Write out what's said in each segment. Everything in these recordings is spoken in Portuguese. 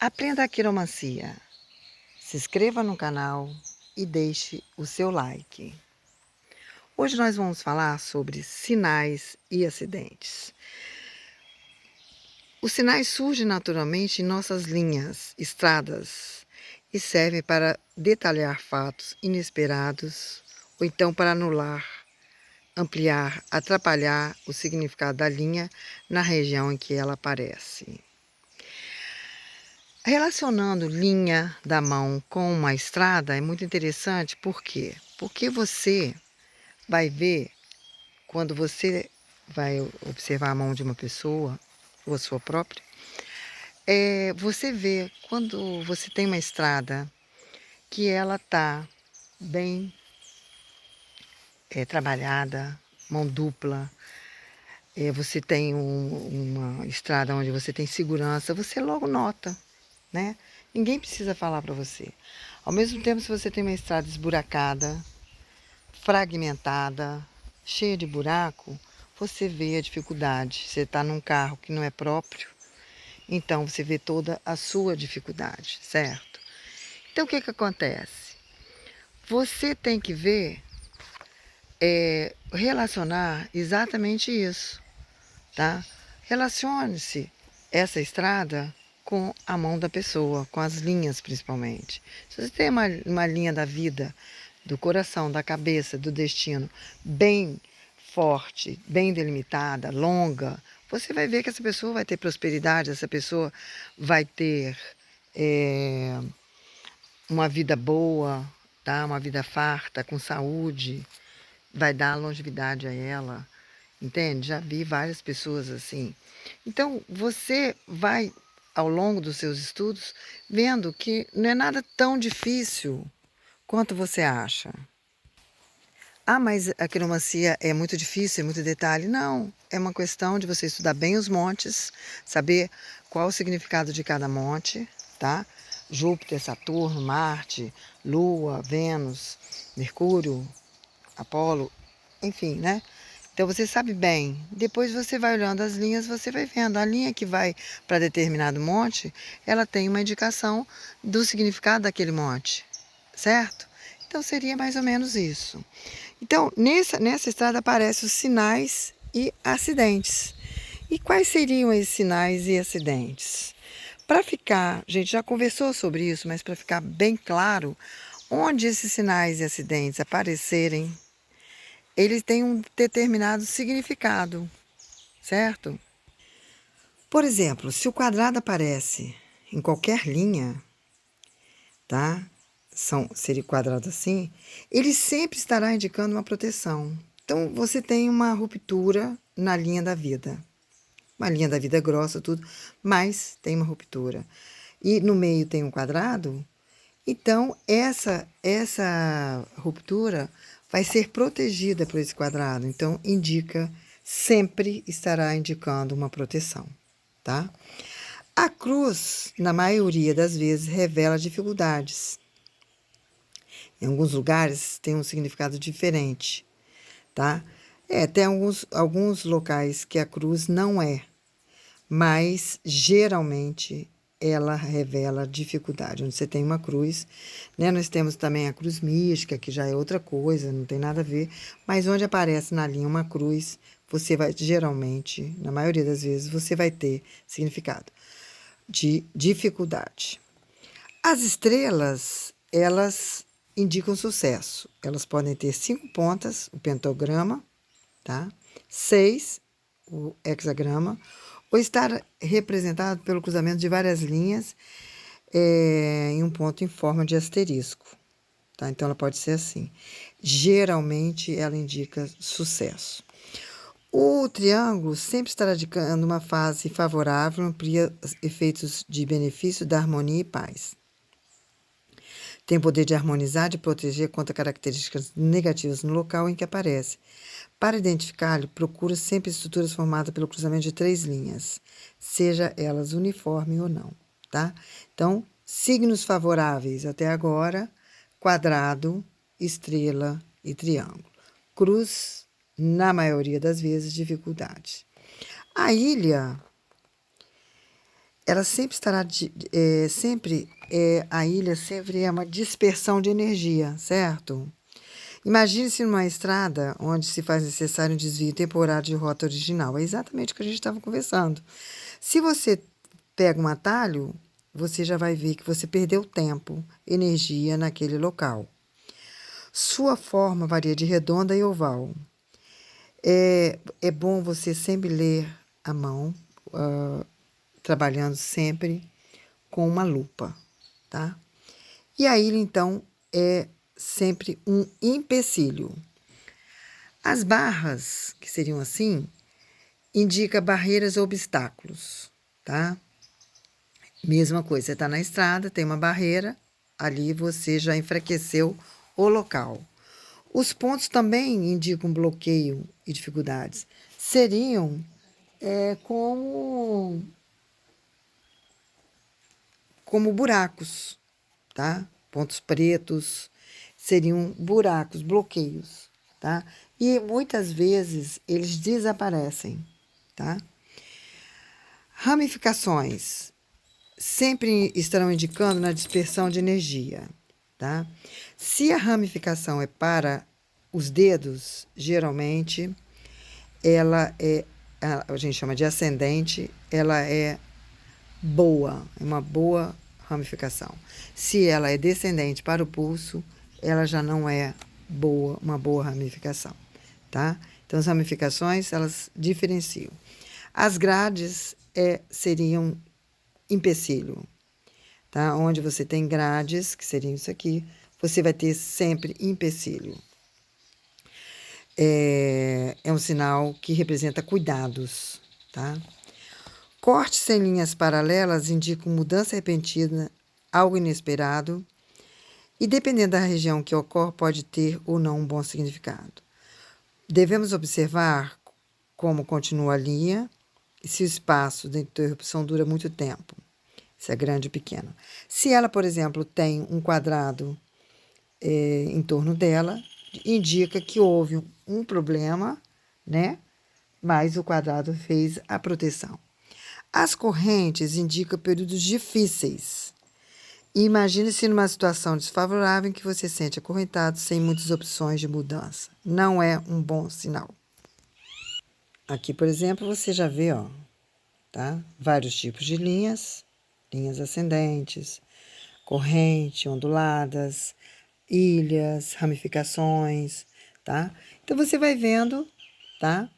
Aprenda a quiromancia. Se inscreva no canal e deixe o seu like. Hoje nós vamos falar sobre sinais e acidentes. Os sinais surgem naturalmente em nossas linhas, estradas, e servem para detalhar fatos inesperados ou então para anular, ampliar, atrapalhar o significado da linha na região em que ela aparece. Relacionando linha da mão com uma estrada é muito interessante, por quê? Porque você vai ver, quando você vai observar a mão de uma pessoa, ou a sua própria, você vê quando você tem uma estrada que ela está bem trabalhada, mão dupla, você tem uma estrada onde você tem segurança, você logo nota, né? Ninguém precisa falar para você. Ao mesmo tempo, se você tem uma estrada esburacada, fragmentada, cheia de buraco, você vê a dificuldade. Você está num carro que não é próprio, então você vê toda a sua dificuldade, certo? Então, o que que acontece? Você tem que ver, relacionar exatamente isso, tá? Relacione-se essa estrada com a mão da pessoa, com as linhas principalmente. Se você tem uma linha da vida, do coração, da cabeça, do destino bem forte, bem delimitada, longa, você vai ver que essa pessoa vai ter prosperidade, essa pessoa vai ter uma vida boa, tá? Uma vida farta, com saúde, vai dar longevidade a ela. Entende? Já vi várias pessoas assim. Então, você vai, ao longo dos seus estudos, vendo que não é nada tão difícil quanto você acha. Ah, mas a quiromancia é muito difícil, é muito detalhe. Não, é uma questão de você estudar bem os montes, saber qual o significado de cada monte, tá? Júpiter, Saturno, Marte, Lua, Vênus, Mercúrio, Apolo, enfim, né? Então você sabe bem. Depois você vai olhando as linhas, você vai vendo. A linha que vai para determinado monte, ela tem uma indicação do significado daquele monte, certo? Então seria mais ou menos isso. Então, nessa estrada aparecem os sinais e acidentes. E quais seriam esses sinais e acidentes? Para ficar, a gente já conversou sobre isso, mas para ficar bem claro, onde esses sinais e acidentes aparecerem, eles têm um determinado significado, certo? Por exemplo, se o quadrado aparece em qualquer linha, tá? Seria quadrado assim, ele sempre estará indicando uma proteção. Então, você tem uma ruptura na linha da vida. Uma linha da vida grossa, tudo, mas tem uma ruptura. E no meio tem um quadrado, então essa ruptura vai ser protegida por esse quadrado. Então, sempre estará indicando uma proteção, tá? A cruz, na maioria das vezes, revela dificuldades. Em alguns lugares tem um significado diferente, tá? Tem alguns locais que a cruz não é, mas geralmente ela revela dificuldade. Onde você tem uma cruz, né? Nós temos também a cruz mística, que já é outra coisa, não tem nada a ver, mas onde aparece na linha uma cruz, você vai, geralmente, na maioria das vezes, você vai ter significado de dificuldade. As estrelas, elas indicam sucesso. Elas podem ter 5 pontas, o pentograma, tá? 6, o hexagrama, ou estar representado pelo cruzamento de várias linhas em um ponto em forma de asterisco, tá? Então, ela pode ser assim. Geralmente, ela indica sucesso. O triângulo sempre estará indicando uma fase favorável, amplia efeitos de benefício da harmonia e paz. Tem o poder de harmonizar, de proteger contra características negativas no local em que aparece. Para identificá-lo, procura sempre estruturas formadas pelo cruzamento de 3 linhas, seja elas uniforme ou não, tá? Então, signos favoráveis até agora: quadrado, estrela e triângulo. Cruz, na maioria das vezes, dificuldade. A ilha ela sempre estará, a ilha sempre é uma dispersão de energia, certo? Imagine-se numa estrada onde se faz necessário um desvio temporário de rota original. É exatamente o que a gente estava conversando. Se você pega um atalho, você já vai ver que você perdeu tempo, energia naquele local. Sua forma varia de redonda e oval. É bom você sempre ler à mão, trabalhando sempre com uma lupa, tá? E a ilha, então, é sempre um empecilho. As barras, que seriam assim, indica barreiras ou obstáculos, tá? Mesma coisa, você está na estrada, tem uma barreira, ali você já enfraqueceu o local. Os pontos também indicam bloqueio e dificuldades. Seriam como buracos, tá? Pontos pretos seriam buracos, bloqueios, tá? E muitas vezes eles desaparecem, tá? Ramificações sempre estarão indicando na dispersão de energia, tá? Se a ramificação é para os dedos, geralmente ela a gente chama de ascendente, ela é boa, é uma boa ramificação. Se ela é descendente para o pulso, ela já não é boa, uma boa ramificação, tá? Então as ramificações, elas diferenciam. As grades seriam empecilho, tá? Onde você tem grades, que seriam isso aqui, você vai ter sempre empecilho. É um sinal que representa cuidados, tá? Cortes sem linhas paralelas indicam mudança repentina, algo inesperado, e dependendo da região que ocorre, pode ter ou não um bom significado. Devemos observar como continua a linha e se o espaço de interrupção dura muito tempo, se é grande ou pequeno. Se ela, por exemplo, tem um quadrado em torno dela, indica que houve um problema, né? Mas o quadrado fez a proteção. As correntes indicam períodos difíceis. Imagine-se numa situação desfavorável em que você se sente acorrentado sem muitas opções de mudança. Não é um bom sinal. Aqui, por exemplo, você já vê, ó, tá? Vários tipos de linhas, linhas ascendentes, corrente, onduladas, ilhas, ramificações, tá? Então você vai vendo, tá?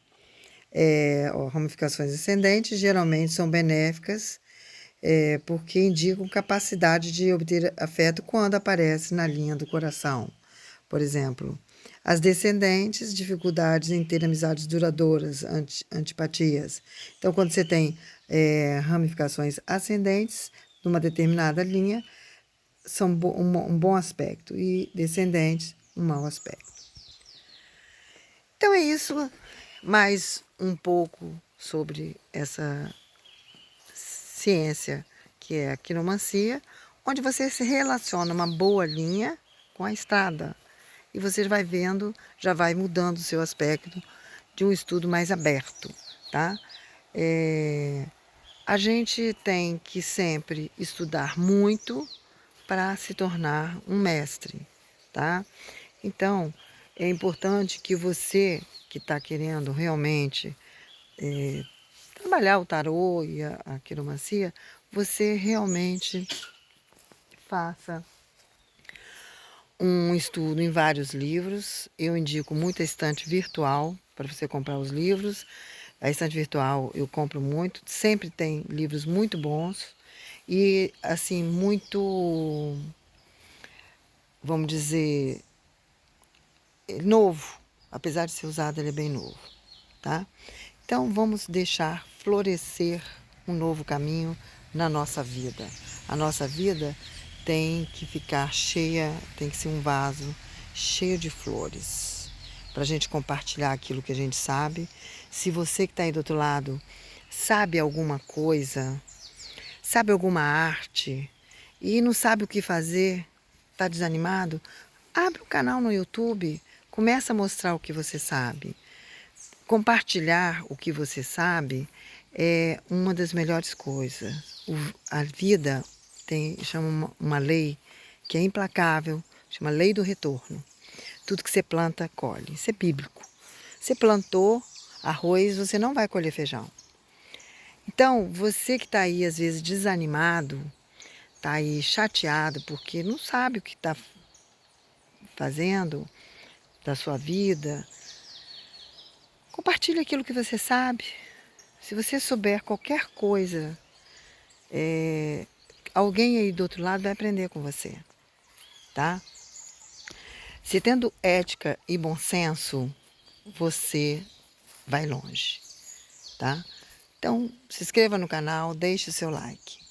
Ramificações ascendentes geralmente são benéficas, porque indicam capacidade de obter afeto quando aparece na linha do coração. Por exemplo, as descendentes, dificuldades em ter amizades duradouras, antipatias. Então, quando você tem ramificações ascendentes numa determinada linha, são um bom aspecto, e descendentes, um mau aspecto. Então é isso, mais um pouco sobre essa ciência que é a quiromancia, onde você se relaciona uma boa linha com a estrada. E você vai vendo, já vai mudando o seu aspecto de um estudo mais aberto, tá? A gente tem que sempre estudar muito para se tornar um mestre, tá? Então, é importante que você que está querendo realmente trabalhar o tarô e a quiromancia, você realmente faça um estudo em vários livros. Eu indico muito a estante virtual para você comprar os livros. A estante virtual eu compro muito, sempre tem livros muito bons e assim muito, vamos dizer, novo. Apesar de ser usado, ele é bem novo, tá? Então vamos deixar florescer um novo caminho na nossa vida. A nossa vida tem que ficar cheia, tem que ser um vaso cheio de flores, para a gente compartilhar aquilo que a gente sabe. Se você que está aí do outro lado sabe alguma coisa, sabe alguma arte e não sabe o que fazer, está desanimado, abre um canal no YouTube, começa a mostrar o que você sabe. Compartilhar o que você sabe é uma das melhores coisas. A vida chama uma lei que é implacável, chama lei do retorno. Tudo que você planta, colhe. Isso é bíblico. Você plantou arroz, você não vai colher feijão. Então, você que está aí, às vezes, desanimado, está aí chateado porque não sabe o que está fazendo da sua vida, compartilhe aquilo que você sabe. Se você souber qualquer coisa, alguém aí do outro lado vai aprender com você, tá? Se tendo ética e bom senso, você vai longe, tá? Então, se inscreva no canal, deixe o seu like.